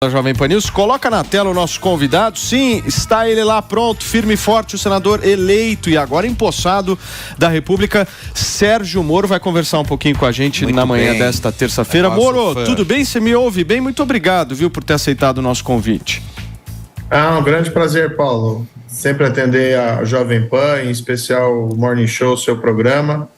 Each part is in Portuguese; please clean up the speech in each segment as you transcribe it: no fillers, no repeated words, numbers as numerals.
Da Jovem Pan News, coloca na tela o nosso convidado. Sim, está ele lá pronto, firme e forte, o senador eleito e agora empossado da República, Sérgio Moro, vai conversar um pouquinho com a gente muito na manhã desta terça-feira. Moro, tudo bem? Você me ouve bem? Muito obrigado, viu, por ter aceitado o nosso convite. Um grande prazer, Paulo. Sempre atender a Jovem Pan, em especial o Morning Show, seu programa.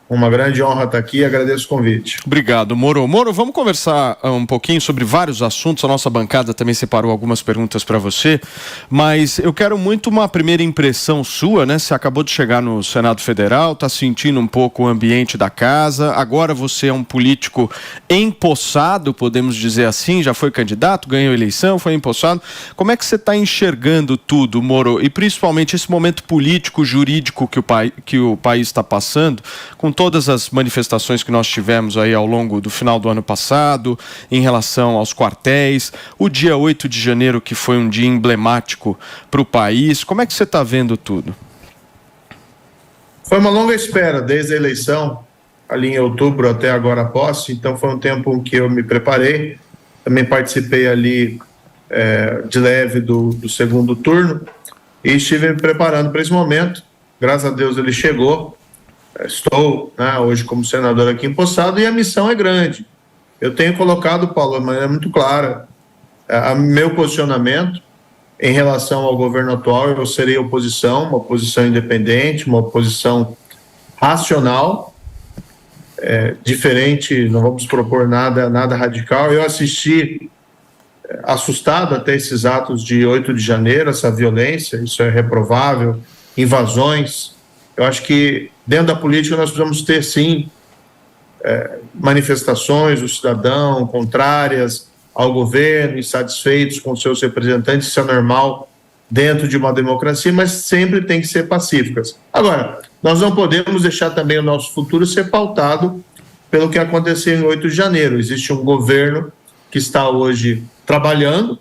Uma grande honra estar aqui e agradeço o convite. Obrigado, Moro. Moro, vamos conversar um pouquinho sobre vários assuntos. A nossa bancada também separou algumas perguntas para você, mas eu quero muito uma primeira impressão sua, né? Você acabou de chegar no Senado Federal, está sentindo um pouco o ambiente da casa, agora você é um político empossado, podemos dizer assim, já foi candidato, ganhou eleição, foi empossado. Como é que você está enxergando tudo, Moro? E principalmente esse momento político, jurídico que o país está passando, com todas as manifestações que nós tivemos aí ao longo do final do ano passado, em relação aos quartéis, o dia 8 de janeiro, que foi um dia emblemático para o país. Como é que você está vendo tudo? Foi uma longa espera, desde a eleição, ali em outubro até agora a posse, então foi um tempo em que eu me preparei, também participei ali de leve do segundo turno e estive me preparando para esse momento. Graças a Deus ele chegou. Estou, hoje como senador aqui empossado e a missão é grande. Eu tenho colocado, Paulo, de maneira muito clara, meu posicionamento em relação ao governo atual. Eu serei oposição, uma oposição independente, uma oposição racional, diferente, não vamos propor nada radical. Eu assisti assustado até esses atos de 8 de janeiro, essa violência, isso é reprovável, invasões. Eu acho que dentro da política nós precisamos ter, sim, manifestações do cidadão contrárias ao governo, insatisfeitos com seus representantes, isso é normal dentro de uma democracia, mas sempre tem que ser pacíficas. Agora, nós não podemos deixar também o nosso futuro ser pautado pelo que aconteceu em 8 de janeiro. Existe um governo que está hoje trabalhando,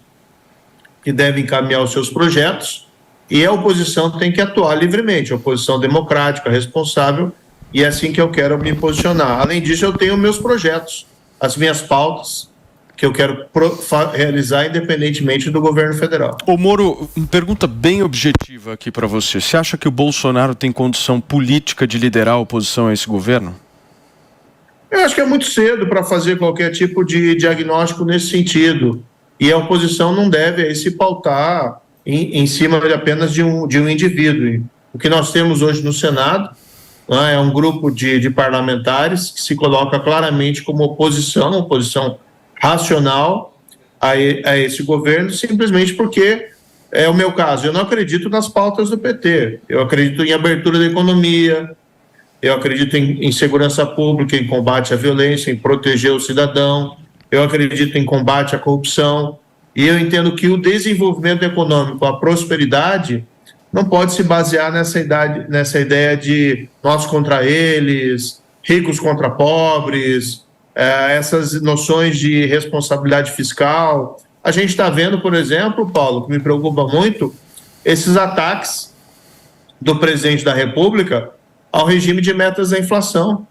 que deve encaminhar os seus projetos, e a oposição tem que atuar livremente, a oposição democrática, responsável, e é assim que eu quero me posicionar. Além disso, eu tenho meus projetos, as minhas pautas, que eu quero realizar independentemente do governo federal. Ô Moro, uma pergunta bem objetiva aqui para você. Você acha que o Bolsonaro tem condição política de liderar a oposição a esse governo? Eu acho que é muito cedo para fazer qualquer tipo de diagnóstico nesse sentido. E a oposição não deve se pautar em cima de apenas de um indivíduo. O que nós temos hoje no Senado é um grupo de parlamentares que se coloca claramente como oposição racional a esse governo, simplesmente porque é o meu caso. Eu não acredito nas pautas do PT, eu acredito em abertura da economia, eu acredito em segurança pública, em combate à violência, em proteger o cidadão, eu acredito em combate à corrupção. E eu entendo que o desenvolvimento econômico, a prosperidade, não pode se basear nessa ideia de nós contra eles, ricos contra pobres, essas noções de responsabilidade fiscal. A gente está vendo, por exemplo, Paulo, que me preocupa muito, esses ataques do presidente da República ao regime de metas da inflação,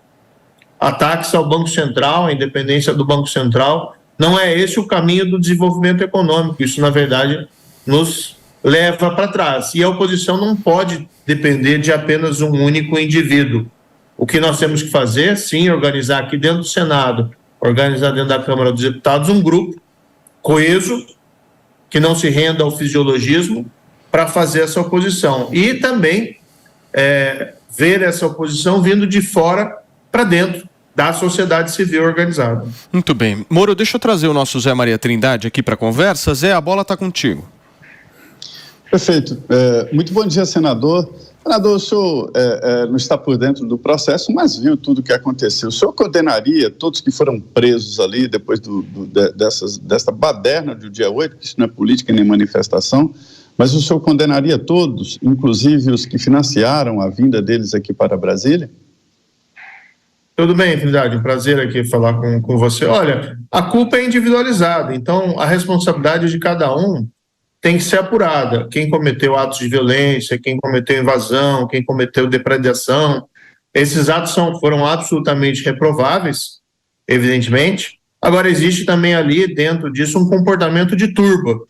ataques ao Banco Central, à independência do Banco Central. Não é esse o caminho do desenvolvimento econômico. Isso, na verdade, nos leva para trás. E a oposição não pode depender de apenas um único indivíduo. O que nós temos que fazer, sim, organizar aqui dentro do Senado, organizar dentro da Câmara dos Deputados um grupo coeso, que não se renda ao fisiologismo, para fazer essa oposição. E também ver essa oposição vindo de fora para dentro da sociedade civil organizada. Muito bem. Moro, deixa eu trazer o nosso Zé Maria Trindade aqui para a conversa. Zé, a bola está contigo. Perfeito. Muito bom dia, senador. Senador, o senhor não está por dentro do processo, mas viu tudo o que aconteceu. O senhor condenaria todos que foram presos ali depois dessa baderna do dia 8, que isso não é política nem manifestação, mas o senhor condenaria todos, inclusive os que financiaram a vinda deles aqui para Brasília? Tudo bem, Trindade, um prazer aqui falar com você. Olha, a culpa é individualizada, então a responsabilidade de cada um tem que ser apurada. Quem cometeu atos de violência, quem cometeu invasão, quem cometeu depredação, esses atos foram absolutamente reprováveis, evidentemente. Agora, existe também ali, dentro disso, um comportamento de turba,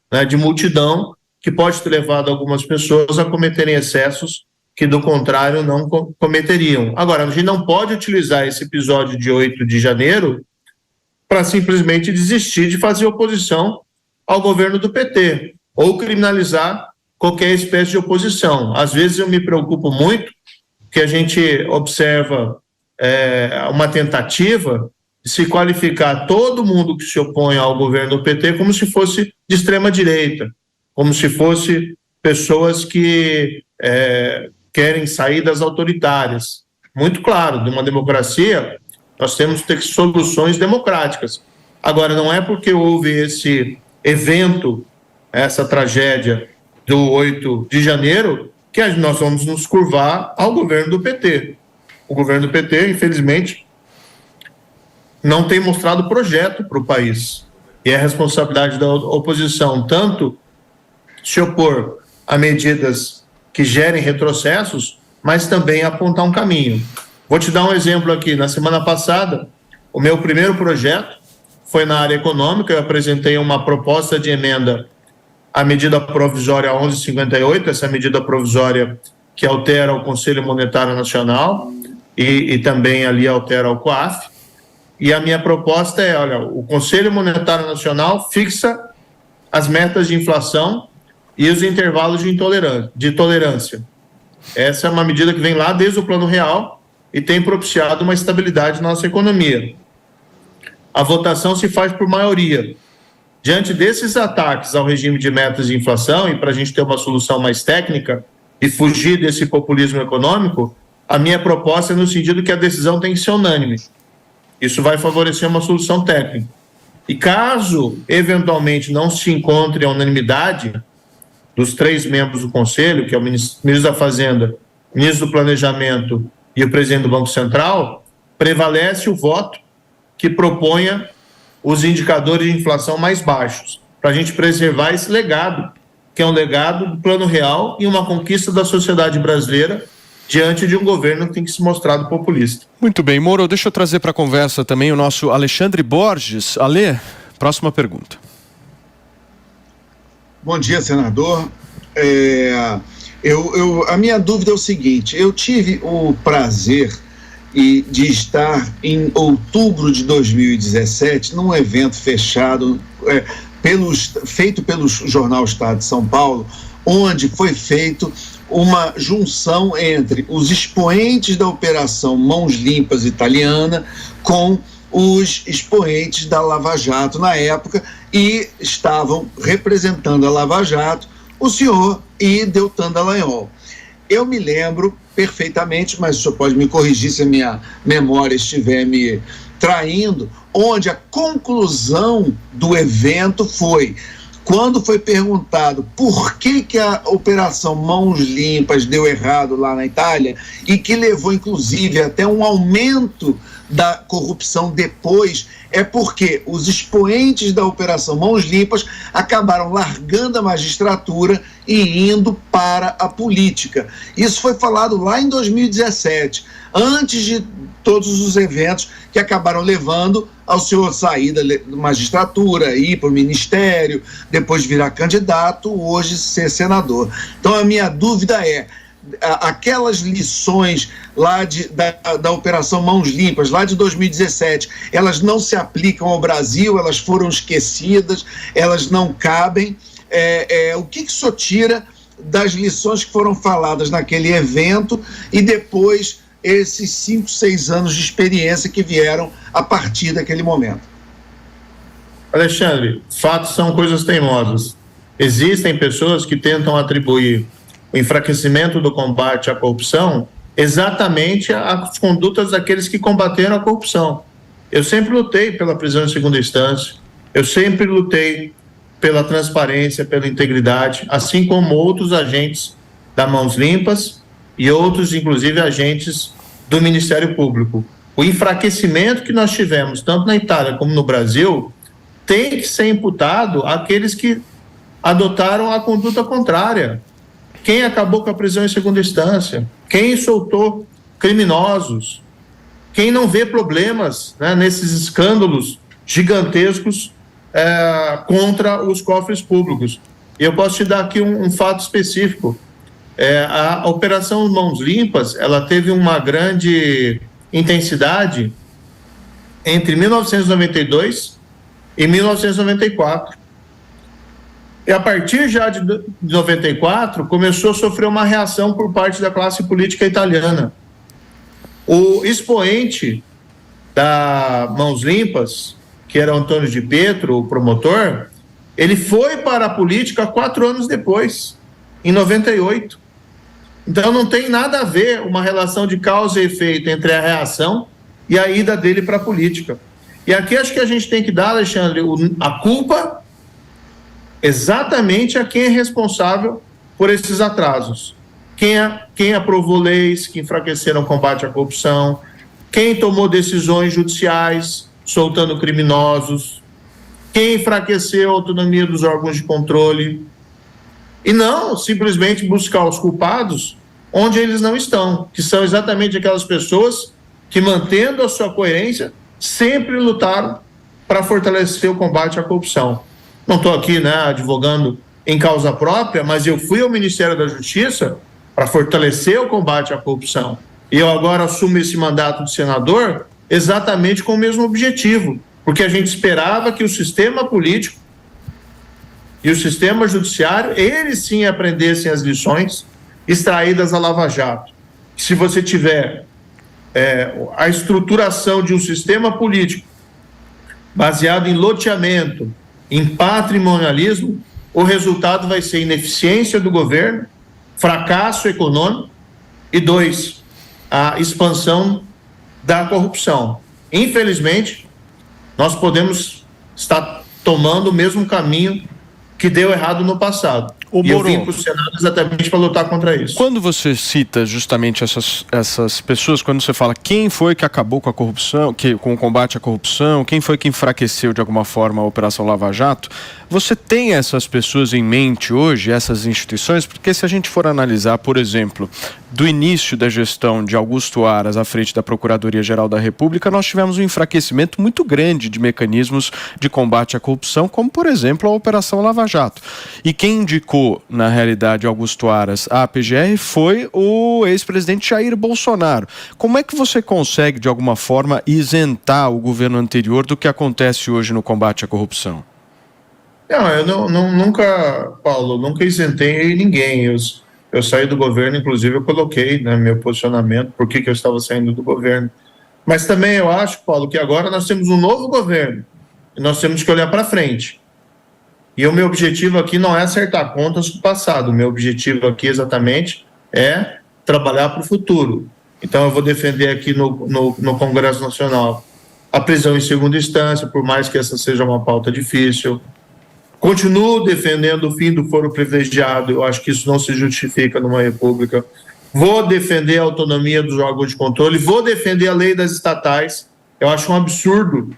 né, de multidão, que pode ter levado algumas pessoas a cometerem excessos que, do contrário, não cometeriam. Agora, a gente não pode utilizar esse episódio de 8 de janeiro para simplesmente desistir de fazer oposição ao governo do PT, ou criminalizar qualquer espécie de oposição. Às vezes eu me preocupo muito que a gente observa uma tentativa de se qualificar todo mundo que se opõe ao governo do PT como se fosse de extrema-direita, como se fosse pessoas que querem saídas autoritárias. Muito claro, de uma democracia, nós temos que ter soluções democráticas. Agora, não é porque houve esse evento, essa tragédia do 8 de janeiro, que nós vamos nos curvar ao governo do PT. O governo do PT, infelizmente, não tem mostrado projeto para o país. E é responsabilidade da oposição tanto se opor a medidas que gerem retrocessos, mas também apontar um caminho. Vou te dar um exemplo aqui. Na semana passada, o meu primeiro projeto foi na área econômica. Eu apresentei uma proposta de emenda à medida provisória 1158, essa medida provisória que altera o Conselho Monetário Nacional e também ali altera o COAF. E a minha proposta é, olha, o Conselho Monetário Nacional fixa as metas de inflação e os intervalos de tolerância. Essa é uma medida que vem lá desde o Plano Real e tem propiciado uma estabilidade na nossa economia. A votação se faz por maioria. Diante desses ataques ao regime de metas de inflação, e para a gente ter uma solução mais técnica e fugir desse populismo econômico, a minha proposta é no sentido que a decisão tem que ser unânime. Isso vai favorecer uma solução técnica. E caso, eventualmente, não se encontre a unanimidade dos 3 membros do Conselho, que é o ministro da Fazenda, o ministro do Planejamento e o presidente do Banco Central, prevalece o voto que proponha os indicadores de inflação mais baixos, para a gente preservar esse legado, que é um legado do Plano Real e uma conquista da sociedade brasileira diante de um governo que tem que se mostrar populista. Muito bem, Moro, deixa eu trazer para a conversa também o nosso Alexandre Borges. Ale, próxima pergunta. Bom dia, senador. A minha dúvida é o seguinte: eu tive o prazer de estar em outubro de 2017 num evento fechado feito pelo Jornal Estado de São Paulo, onde foi feito uma junção entre os expoentes da Operação Mãos Limpas italiana com os expoentes da Lava Jato na época, e estavam representando a Lava Jato o senhor e Deltan Dallagnol. Eu me lembro perfeitamente, mas o senhor pode me corrigir se a minha memória estiver me traindo, onde a conclusão do evento foi: quando foi perguntado por que a Operação Mãos Limpas deu errado lá na Itália, e que levou, inclusive, até um aumento da corrupção depois, é porque os expoentes da Operação Mãos Limpas acabaram largando a magistratura e indo para a política. Isso foi falado lá em 2017, antes de todos os eventos que acabaram levando ao senhor sair da magistratura, ir para o ministério, depois virar candidato, hoje ser senador. Então a minha dúvida é: aquelas lições lá da Operação Mãos Limpas, lá de 2017, elas não se aplicam ao Brasil, elas foram esquecidas, elas não cabem. O que o senhor tira das lições que foram faladas naquele evento e depois esses 5, 6 anos de experiência que vieram a partir daquele momento? Alexandre, fatos são coisas teimosas. Existem pessoas que tentam atribuir o enfraquecimento do combate à corrupção exatamente às condutas daqueles que combateram a corrupção. Eu sempre lutei pela prisão em segunda instância, eu sempre lutei pela transparência, pela integridade, assim como outros agentes da Mãos Limpas e outros, inclusive, agentes do Ministério Público. O enfraquecimento que nós tivemos, tanto na Itália como no Brasil, tem que ser imputado àqueles que adotaram a conduta contrária. Quem acabou com a prisão em segunda instância? Quem soltou criminosos? Quem não vê problemas, né, nesses escândalos gigantescos contra os cofres públicos. E eu posso te dar aqui um fato específico. A Operação Mãos Limpas, ela teve uma grande intensidade entre 1992 e 1994. E a partir já de 94, começou a sofrer uma reação por parte da classe política italiana. O expoente da Mãos Limpas, que era Antônio Di Pietro, o promotor, ele foi para a política 4 anos depois, em 98. Então não tem nada a ver uma relação de causa e efeito entre a reação e a ida dele para a política. E aqui acho que a gente tem que dar, Alexandre, a culpa exatamente a quem é responsável por esses atrasos. Quem aprovou leis que enfraqueceram o combate à corrupção, quem tomou decisões judiciais soltando criminosos, quem enfraqueceu a autonomia dos órgãos de controle, e não simplesmente buscar os culpados onde eles não estão, que são exatamente aquelas pessoas que, mantendo a sua coerência, sempre lutaram para fortalecer o combate à corrupção. Não estou aqui, advogando em causa própria, mas eu fui ao Ministério da Justiça para fortalecer o combate à corrupção. E eu agora assumo esse mandato de senador exatamente com o mesmo objetivo, porque a gente esperava que o sistema político e o sistema judiciário, eles sim aprendessem as lições extraídas da Lava Jato. Se você tiver a estruturação de um sistema político baseado em loteamento, em patrimonialismo, o resultado vai ser ineficiência do governo, fracasso econômico e 2, a expansão da corrupção. Infelizmente, nós podemos estar tomando o mesmo caminho que deu errado no passado. E eu vim para o Senado exatamente para lutar contra isso. Quando você cita justamente essas pessoas, quando você fala quem foi que acabou com a corrupção, com o combate à corrupção, quem foi que enfraqueceu de alguma forma a Operação Lava Jato, você tem essas pessoas em mente hoje, essas instituições? Porque se a gente for analisar, por exemplo, do início da gestão de Augusto Aras à frente da Procuradoria-Geral da República, nós tivemos um enfraquecimento muito grande de mecanismos de combate à corrupção, como, por exemplo, a Operação Lava Jato. E quem indicou, na realidade, Augusto Aras à PGR foi o ex-presidente Jair Bolsonaro. Como é que você consegue, de alguma forma, isentar o governo anterior do que acontece hoje no combate à corrupção? Eu nunca isentei ninguém. Eu saí do governo, inclusive eu coloquei meu posicionamento, por que eu estava saindo do governo. Mas também eu acho, Paulo, que agora nós temos um novo governo e nós temos que olhar para frente. E o meu objetivo aqui não é acertar contas do passado, o meu objetivo aqui exatamente é trabalhar para o futuro. Então eu vou defender aqui no Congresso Nacional a prisão em segunda instância, por mais que essa seja uma pauta difícil. Continuo defendendo o fim do foro privilegiado, eu acho que isso não se justifica numa república. Vou defender a autonomia dos órgãos de controle, vou defender a lei das estatais. Eu acho um absurdo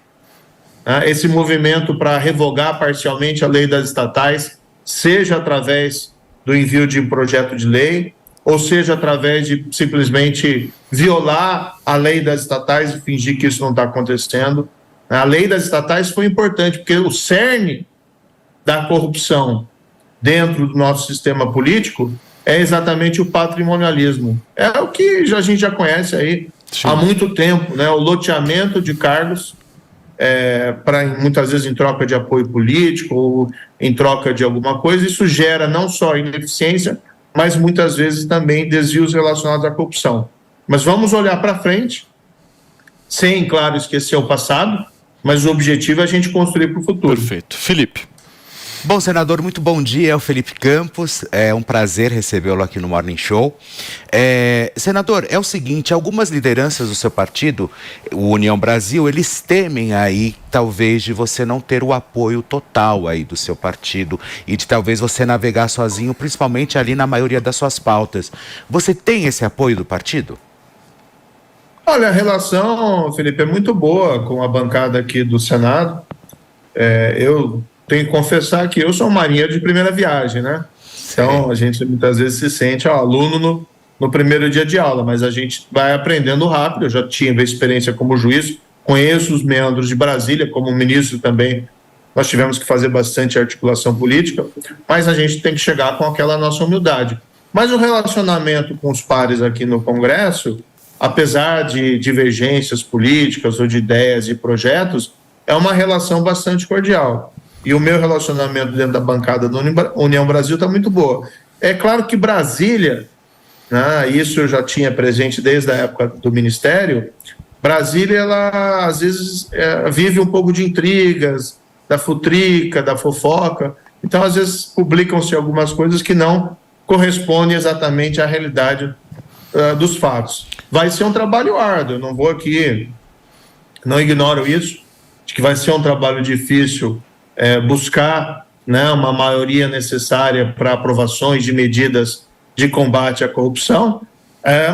esse movimento para revogar parcialmente a lei das estatais, seja através do envio de um projeto de lei, ou seja através de simplesmente violar a lei das estatais e fingir que isso não está acontecendo. A lei das estatais foi importante, porque o cerne da corrupção dentro do nosso sistema político é exatamente o patrimonialismo. É o que a gente já conhece aí há muito tempo, o loteamento de cargos, muitas vezes em troca de apoio político ou em troca de alguma coisa. Isso gera não só ineficiência, mas muitas vezes também desvios relacionados à corrupção. Mas vamos olhar para frente, sem, claro, esquecer o passado, mas o objetivo é a gente construir para o futuro. Perfeito. Felipe. Bom, senador, muito bom dia, é o Felipe Campos, é um prazer recebê-lo aqui no Morning Show. Senador, é o seguinte, algumas lideranças do seu partido, o União Brasil, eles temem aí, talvez, de você não ter o apoio total aí do seu partido e de talvez você navegar sozinho, principalmente ali na maioria das suas pautas. Você tem esse apoio do partido? Olha, a relação, Felipe, é muito boa com a bancada aqui do Senado. Eu tenho que confessar que eu sou um marinheiro de primeira viagem, Então, a gente muitas vezes se sente aluno no primeiro dia de aula, mas a gente vai aprendendo rápido. Eu já tive experiência como juiz, conheço os meandros de Brasília, como ministro também, nós tivemos que fazer bastante articulação política, mas a gente tem que chegar com aquela nossa humildade. Mas o relacionamento com os pares aqui no Congresso, apesar de divergências políticas ou de ideias e projetos, é uma relação bastante cordial. E o meu relacionamento dentro da bancada da União Brasil está muito boa. É claro que Brasília, né, isso eu já tinha presente desde a época do Ministério, Brasília, ela às vezes vive um pouco de intrigas, da futrica, da fofoca, então às vezes publicam-se algumas coisas que não correspondem exatamente à realidade dos fatos. Vai ser um trabalho árduo, eu não vou aqui, não ignoro isso, de que vai ser um trabalho difícil buscar, né, uma maioria necessária para aprovações de medidas de combate à corrupção,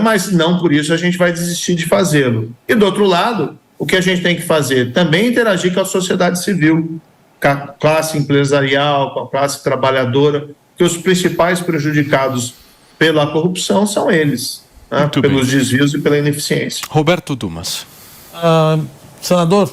mas não por isso a gente vai desistir de fazê-lo. E do outro lado, o que a gente tem que fazer? Também interagir com a sociedade civil, com a classe empresarial, com a classe trabalhadora, que os principais prejudicados pela corrupção são eles, né, pelos desvios e pela ineficiência. Roberto Dumas. Senador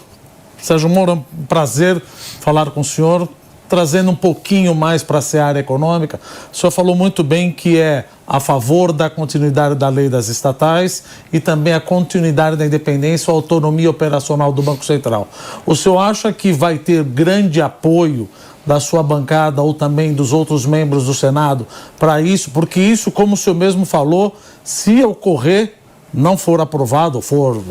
Sérgio Moro, é um prazer falar com o senhor, trazendo um pouquinho mais para a seara econômica. O senhor falou muito bem que é a favor da continuidade da lei das estatais e também a continuidade da independência e autonomia operacional do Banco Central. O senhor acha que vai ter grande apoio da sua bancada ou também dos outros membros do Senado para isso? Porque isso, como o senhor mesmo falou, se ocorrer, não for aprovado, for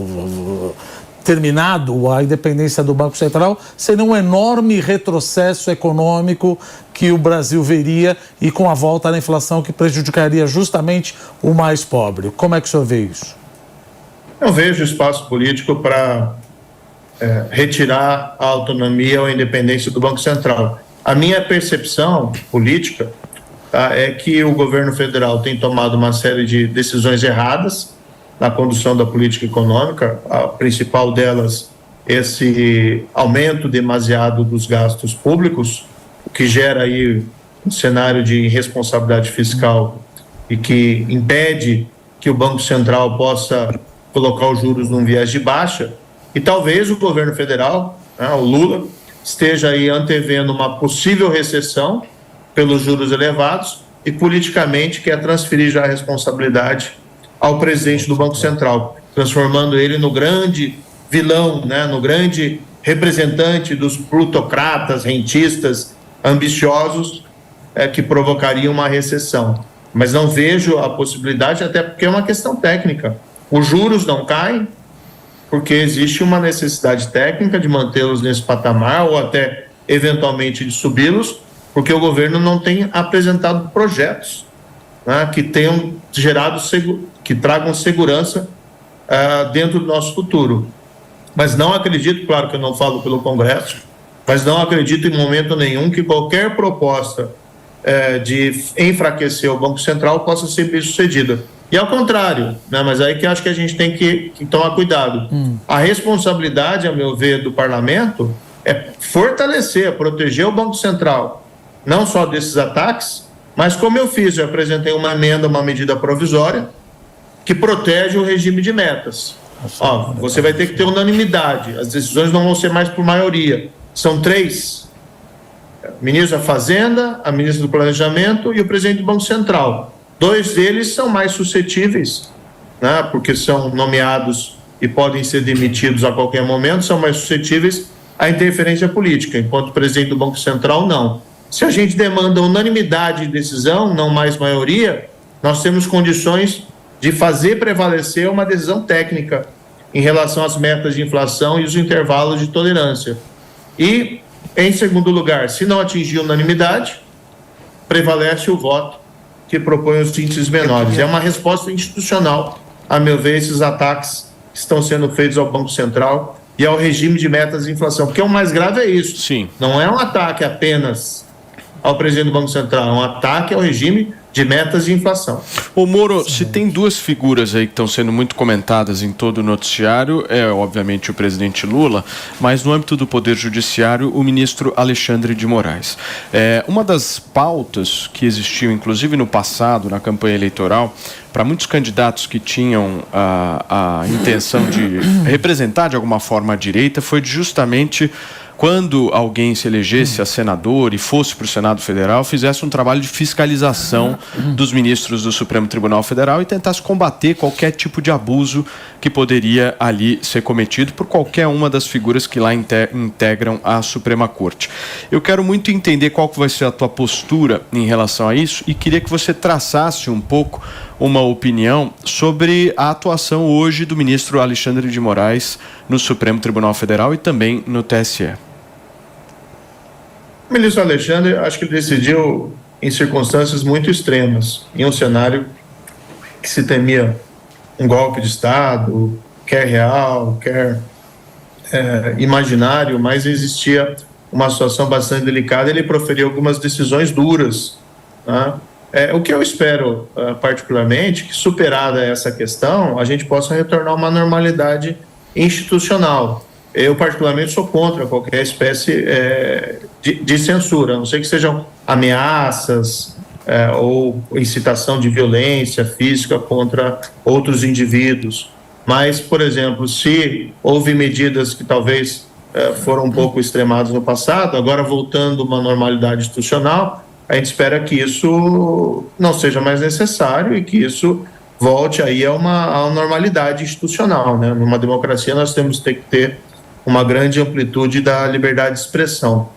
terminado a independência do Banco Central, seria um enorme retrocesso econômico que o Brasil veria e com a volta da inflação que prejudicaria justamente o mais pobre. Como é que o senhor vê isso? Eu vejo espaço político para retirar a autonomia ou a independência do Banco Central. A minha percepção política, tá, é que o governo federal tem tomado uma série de decisões erradas na condução da política econômica, a principal delas, esse aumento demasiado dos gastos públicos, o que gera aí um cenário de irresponsabilidade fiscal e que impede que o Banco Central possa colocar os juros num viés de baixa, e talvez o governo federal, né, o Lula, esteja aí antevendo uma possível recessão pelos juros elevados e politicamente quer transferir já a responsabilidade ao presidente do Banco Central, transformando ele no grande vilão, né, no grande representante dos plutocratas, rentistas, ambiciosos, que provocariam uma recessão. Mas não vejo a possibilidade, até porque é uma questão técnica. Os juros não caem, porque existe uma necessidade técnica de mantê-los nesse patamar ou até, eventualmente, de subi-los, porque o governo não tem apresentado projetos, né, que tenham gerado, que tragam segurança dentro do nosso futuro. Mas não acredito, claro que eu não falo pelo Congresso, mas não acredito em momento nenhum que qualquer proposta de enfraquecer o Banco Central possa ser bem sucedida. E ao contrário, né, mas aí que acho que a gente tem que tomar cuidado. A responsabilidade, a meu ver, do parlamento é fortalecer, proteger o Banco Central, não só desses ataques, mas como eu fiz, eu apresentei uma emenda, uma medida provisória, que protege o regime de metas. Ó, você vai ter que ter unanimidade, as decisões não vão ser mais por maioria. São 3, o ministro da Fazenda, a ministra do Planejamento e o presidente do Banco Central. 2 deles são mais suscetíveis, né, porque são nomeados e podem ser demitidos a qualquer momento, são mais suscetíveis à interferência política, enquanto o presidente do Banco Central não. Se a gente demanda unanimidade de decisão, não mais maioria, nós temos condições de fazer prevalecer uma decisão técnica em relação às metas de inflação e os intervalos de tolerância. E, em segundo lugar, se não atingir unanimidade, prevalece o voto que propõe os índices menores. É uma resposta institucional, a meu ver, esses ataques que estão sendo feitos ao Banco Central e ao regime de metas de inflação. Porque o mais grave é isso. Sim. Não é um ataque apenas ao presidente do Banco Central, é um ataque ao regime de metas de inflação. Ô Moro, se tem duas figuras aí que estão sendo muito comentadas em todo o noticiário, é obviamente o presidente Lula, mas no âmbito do Poder Judiciário, o ministro Alexandre de Moraes. Uma das pautas que existiu, inclusive no passado, na campanha eleitoral, para muitos candidatos que tinham a intenção de representar de alguma forma a direita, foi justamente quando alguém se elegesse a senador e fosse para o Senado Federal, fizesse um trabalho de fiscalização dos ministros do Supremo Tribunal Federal e tentasse combater qualquer tipo de abuso que poderia ali ser cometido por qualquer uma das figuras que lá integram a Suprema Corte. Eu quero muito entender qual que vai ser a tua postura em relação a isso e queria que você traçasse um pouco uma opinião sobre a atuação hoje do ministro Alexandre de Moraes no Supremo Tribunal Federal e também no TSE. O ministro Alexandre, acho que ele decidiu em circunstâncias muito extremas, em um cenário que se temia um golpe de Estado, quer real, quer imaginário, mas existia uma situação bastante delicada. Ele proferiu algumas decisões duras, né? O que eu espero, particularmente, que superada essa questão, a gente possa retornar a uma normalidade institucional. Eu, particularmente, sou contra qualquer espécie de censura, a não ser que sejam ameaças ou incitação de violência física contra outros indivíduos. Mas, por exemplo, se houve medidas que talvez foram um pouco extremadas no passado, agora voltando a uma normalidade institucional, a gente espera que isso não seja mais necessário e que isso volte aí a uma normalidade institucional, né? Numa democracia nós temos que ter uma grande amplitude da liberdade de expressão.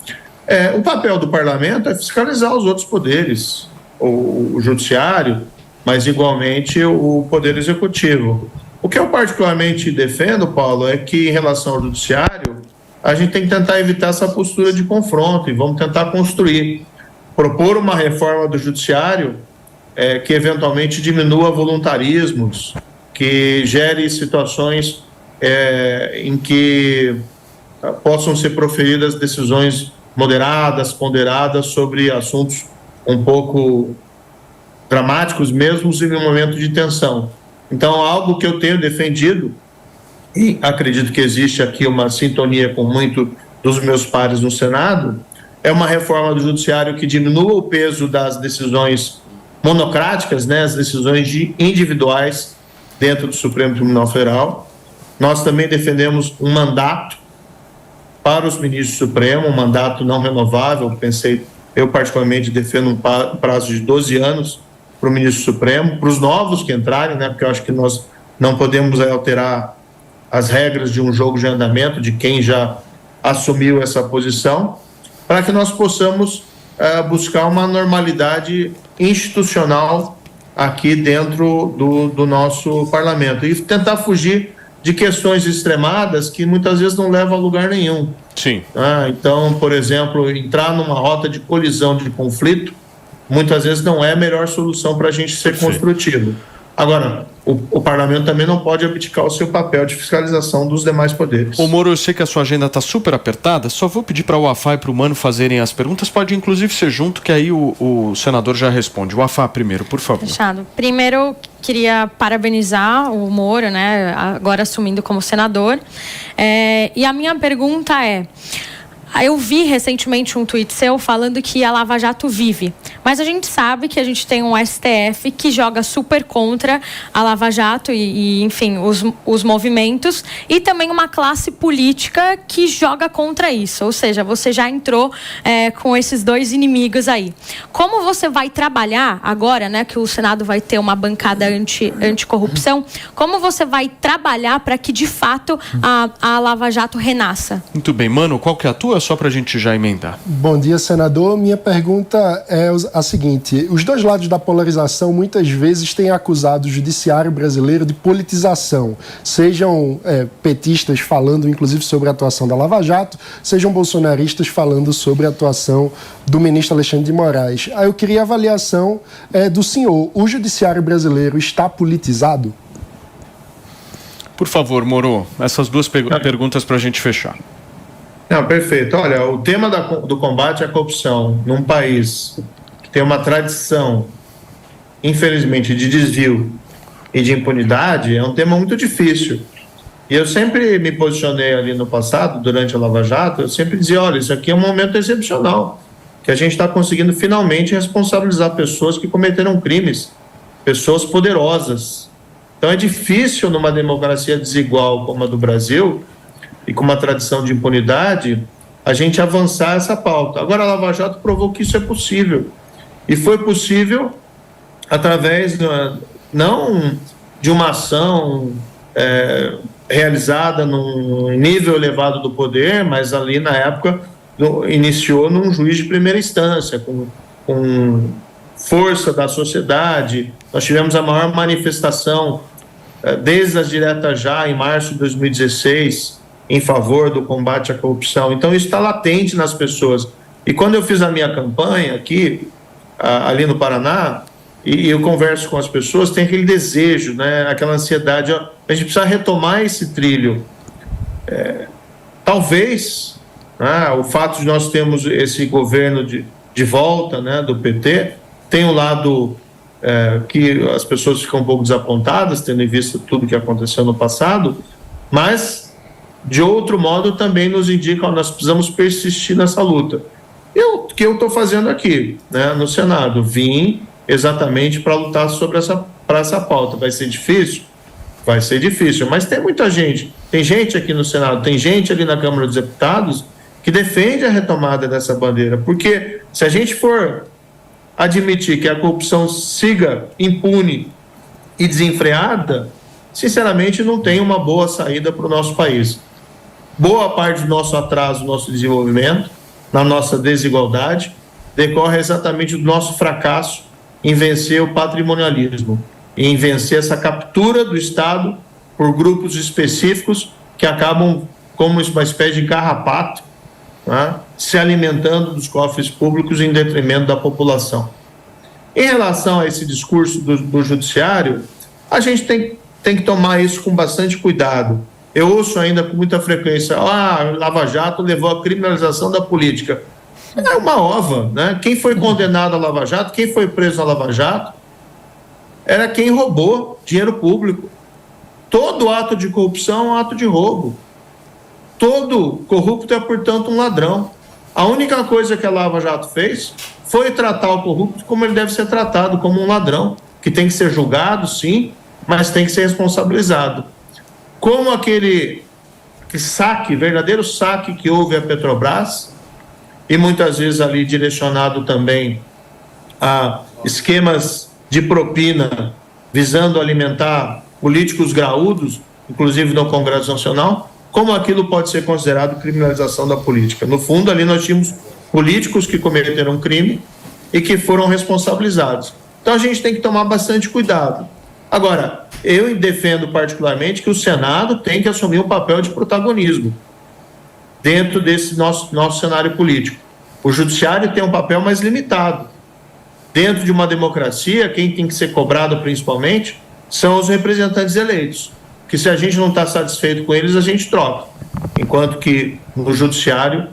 O papel do parlamento é fiscalizar os outros poderes, o judiciário, mas igualmente o poder executivo. O que eu particularmente defendo, Paulo, é que em relação ao judiciário, a gente tem que tentar evitar essa postura de confronto e vamos tentar construir, propor uma reforma do judiciário que eventualmente diminua voluntarismos, que gere situações em que possam ser proferidas decisões moderadas, ponderadas sobre assuntos um pouco dramáticos, mesmo em um momento de tensão. Então, algo que eu tenho defendido, e acredito que existe aqui uma sintonia com muito dos meus pares no Senado, é uma reforma do judiciário que diminua o peso das decisões monocráticas, né, as decisões individuais dentro do Supremo Tribunal Federal. Nós também defendemos um mandato para os ministros do Supremo, um mandato não renovável. Eu particularmente defendo um prazo de 12 anos para o ministro Supremo, para os novos que entrarem, né, porque eu acho que nós não podemos alterar as regras de um jogo de andamento de quem já assumiu essa posição, para que nós possamos buscar uma normalidade institucional aqui dentro do nosso parlamento e tentar fugir de questões extremadas que muitas vezes não levam a lugar nenhum. Sim. Então, por exemplo, entrar numa rota de colisão, de conflito, muitas vezes não é a melhor solução para a gente ser construtivo. Agora, o parlamento também não pode abdicar o seu papel de fiscalização dos demais poderes. Ô Moro, eu sei que a sua agenda está super apertada, só vou pedir para o Wafá e para o Mano fazerem as perguntas, pode inclusive ser junto, que aí o senador já responde. O Wafá primeiro, por favor. Fechado. Primeiro, queria parabenizar o Moro, né, agora assumindo como senador. E a minha pergunta é... Eu vi recentemente um tweet seu falando que a Lava Jato vive, mas a gente sabe que a gente tem um STF que joga super contra a Lava Jato e enfim, os movimentos, e também uma classe política que joga contra isso, ou seja, você já entrou com esses dois inimigos aí. Como você vai trabalhar agora, né, que o Senado vai ter uma bancada anticorrupção, como você vai trabalhar para que de fato a Lava Jato renasça? Muito bem, Mano, qual que é a tua? Só para a gente já emendar. Bom dia, senador. Minha pergunta é a seguinte: os dois lados da polarização muitas vezes têm acusado o judiciário brasileiro de politização, sejam petistas falando inclusive sobre a atuação da Lava Jato, sejam bolsonaristas falando sobre a atuação do ministro Alexandre de Moraes. Aí eu queria a avaliação do senhor. O judiciário brasileiro está politizado? Por favor, Moro, essas duas perguntas para a gente fechar. Não, perfeito. Olha, o tema do combate à corrupção num país que tem uma tradição infelizmente, de desvio e de impunidade é um tema muito difícil. E eu sempre me posicionei ali no passado, durante a Lava Jato, eu sempre dizia, olha, isso aqui é um momento excepcional, que a gente está conseguindo finalmente responsabilizar pessoas que cometeram crimes, pessoas poderosas. Então é difícil numa democracia desigual como a do Brasil, e com uma tradição de impunidade, a gente avançar essa pauta. Agora a Lava Jato provou que isso é possível. E foi possível através, não de uma ação realizada num nível elevado do poder, mas ali na época iniciou num juiz de primeira instância, com força da sociedade. Nós tivemos a maior manifestação desde as diretas já, em março de 2016, em favor do combate à corrupção. Então isso está latente nas pessoas. E quando eu fiz a minha campanha aqui, ali no Paraná, e eu converso com as pessoas, tem aquele desejo, né, aquela ansiedade, ó, a gente precisa retomar esse trilho. Talvez, né, o fato de nós termos esse governo de volta, né, do PT, tem um lado que as pessoas ficam um pouco desapontadas, tendo em vista tudo que aconteceu no passado, mas, de outro modo, também nos indica que nós precisamos persistir nessa luta. O que eu estou fazendo aqui, né, no Senado, vim exatamente para lutar para essa pauta. Vai ser difícil? Vai ser difícil, mas tem muita gente. Tem gente aqui no Senado, tem gente ali na Câmara dos Deputados que defende a retomada dessa bandeira, porque se a gente for admitir que a corrupção siga impune e desenfreada, sinceramente não tem uma boa saída para o nosso país. Boa parte do nosso atraso, do nosso desenvolvimento, na nossa desigualdade, decorre exatamente do nosso fracasso em vencer o patrimonialismo, em vencer essa captura do Estado por grupos específicos que acabam como uma espécie de carrapato, né, se alimentando dos cofres públicos em detrimento da população. Em relação a esse discurso do judiciário, a gente tem que tomar isso com bastante cuidado. Eu ouço ainda com muita frequência, Lava Jato levou à criminalização da política. É uma ova, né? Quem foi condenado a Lava Jato, quem foi preso a Lava Jato, era quem roubou dinheiro público. Todo ato de corrupção é um ato de roubo. Todo corrupto é, portanto, um ladrão. A única coisa que a Lava Jato fez foi tratar o corrupto como ele deve ser tratado, como um ladrão, que tem que ser julgado, sim, mas tem que ser responsabilizado. Como aquele saque, verdadeiro saque que houve à Petrobras, e muitas vezes ali direcionado também a esquemas de propina visando alimentar políticos graúdos, inclusive no Congresso Nacional, como aquilo pode ser considerado criminalização da política. No fundo, ali nós tínhamos políticos que cometeram crime e que foram responsabilizados. Então a gente tem que tomar bastante cuidado. Agora, eu defendo particularmente que o Senado tem que assumir um papel de protagonismo dentro desse nosso cenário político. O judiciário tem um papel mais limitado. Dentro de uma democracia, quem tem que ser cobrado principalmente são os representantes eleitos, que se a gente não está satisfeito com eles, a gente troca. Enquanto que no judiciário,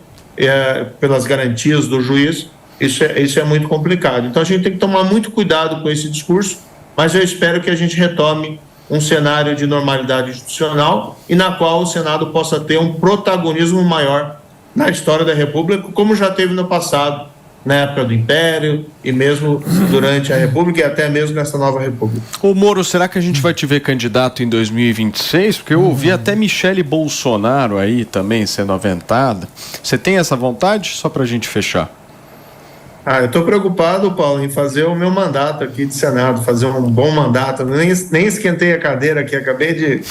pelas garantias do juiz, isso é muito complicado. Então a gente tem que tomar muito cuidado com esse discurso, mas eu espero que a gente retome um cenário de normalidade institucional e na qual o Senado possa ter um protagonismo maior na história da República, como já teve no passado, na época do Império e mesmo durante a República e até mesmo nessa nova República. Ô Moro, será que a gente vai te ver candidato em 2026? Porque eu ouvi até Michele Bolsonaro aí também sendo aventada. Você tem essa vontade? Só para a gente fechar. Eu estou preocupado, Paulo, em fazer o meu mandato aqui de Senado, fazer um bom mandato. Nem esquentei a cadeira aqui, acabei de...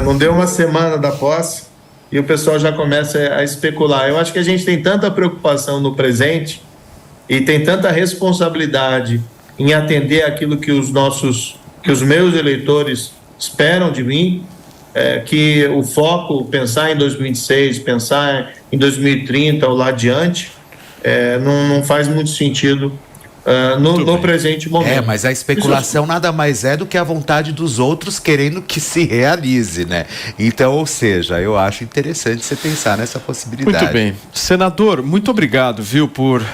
não deu uma semana da posse e o pessoal já começa a especular. Eu acho que a gente tem tanta preocupação no presente e tem tanta responsabilidade em atender aquilo que os meus eleitores esperam de mim, que o foco, pensar em 2026, pensar em 2030 ou lá adiante, não faz muito sentido no presente momento. Mas a especulação nada mais é do que a vontade dos outros querendo que se realize, né? Então, ou seja, eu acho interessante você pensar nessa possibilidade. Muito bem. Senador, muito obrigado, viu,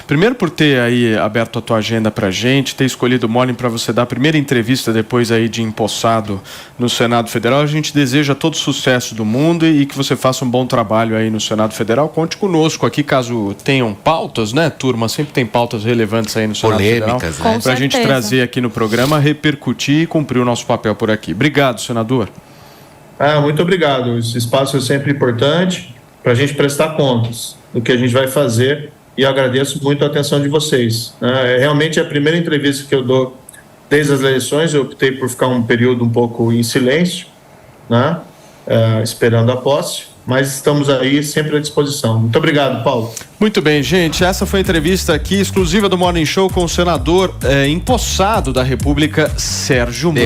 primeiro por ter aí aberto a tua agenda pra gente, ter escolhido o Morning para você dar a primeira entrevista depois aí de empossado no Senado Federal. A gente deseja todo o sucesso do mundo e que você faça um bom trabalho aí no Senado Federal. Conte conosco aqui caso tenham pautas, né, turma? Sempre tem pautas relevantes aí no Senado Federal. Né? Para a gente trazer aqui no programa, repercutir e cumprir o nosso papel por aqui. Obrigado, senador. Muito obrigado. Esse espaço é sempre importante para a gente prestar contas do que a gente vai fazer e eu agradeço muito a atenção de vocês. Realmente é a primeira entrevista que eu dou desde as eleições. Eu optei por ficar um período um pouco em silêncio, né? Esperando a posse. Mas estamos aí sempre à disposição. Muito obrigado, Paulo. Muito bem, gente. Essa foi a entrevista aqui exclusiva do Morning Show com o senador empossado da República, Sérgio Moro.